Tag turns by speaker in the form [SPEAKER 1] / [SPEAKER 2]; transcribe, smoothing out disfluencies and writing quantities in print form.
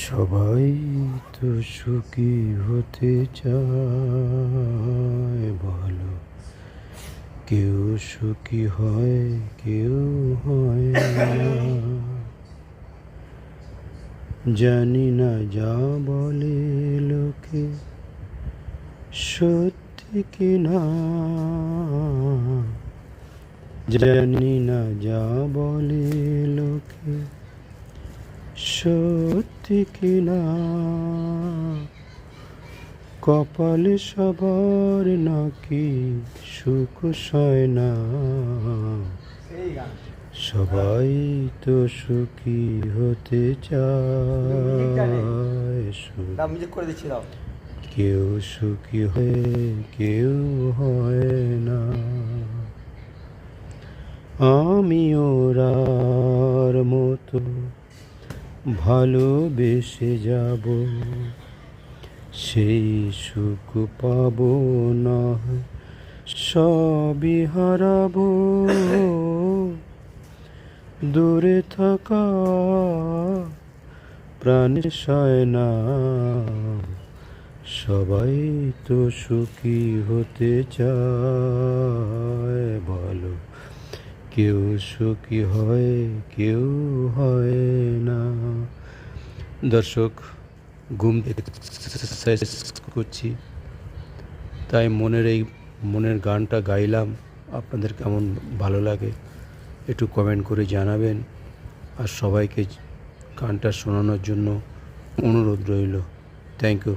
[SPEAKER 1] সবাই তো সুখী হতে চায় ভালো, কেউ সুখী হয় কেউ হয় না। জানি না যা বলে লোকে সত্যি কিনা, জানি না যা বলে লোকে সত্যি কিনা। কপালে সবার নাকি সুখ সয় না, সবাই তো সুখী হতে চায়, কেউ সুখী হয় কেউ হয় না। আমি ওরার মতো ভালোবেসে যাব, সেই সুখ পাবো না, সবই হারাবো। দূরে থাকা প্রাণে সয় না, সবাই তো সুখী হতে চায় ভালো, কেউ সুখী হয় কেউ হয় না। দর্শক, ঘুম থেকে এক্সারসাইজ করছি, তাই মনের গানটা গাইলাম। আপনাদের কেমন ভালো লাগে একটু কমেন্ট করে জানাবেন, আর সবাইকে গানটা শোনানোর জন্য অনুরোধ রইল। Thank you.